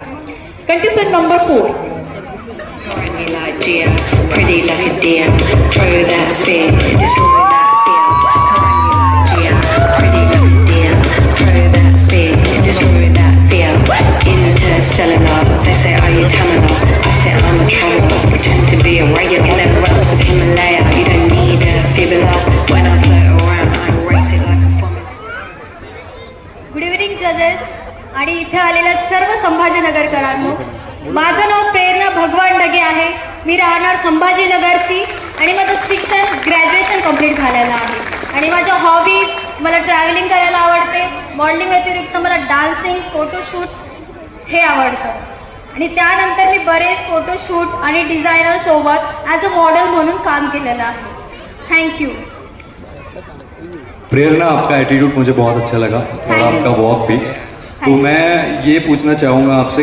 Contestant number 4. Me like deer, pretty like a deer. Throw that spear, destroy that fear. Me like deer, pretty like a deer. Throw that spear, destroy that fear. Interstellar, they say are you Tamala? I say I'm a traveler, pretend to be a regular. Levels of Himalaya, you don't need a fibula. When I float around, I race it like a formula. Good evening जजेस आणि इथे आलेल्या सर्व संभाजीनगरकरांनो, माझं नाव प्रेरणा भगवान ढगे आहे. मी राहणार संभाजीनगरची आणि माझं शिक्षण ग्रॅज्युएशन कंप्लीट झालेलं आहे. आणि माझ्या हॉबीज, मला ट्रॅव्हलिंग करायला आवडते. मॉडेलिंग व्यतिरिक्त मला डान्सिंग, फोटोशूट हे आवडतं. आणि त्यानंतर मी बरेच फोटोशूट आणि डिझायनर सोबत ॲज अ मॉडेल म्हणून काम केलेलं आहे. थँक्यू. प्रेरणा, आपका एटीट्यूड मुझे बहुत अच्छा लगा और आपका वॉक भी. तो मैं ये पूछना चाहूँगा आपसे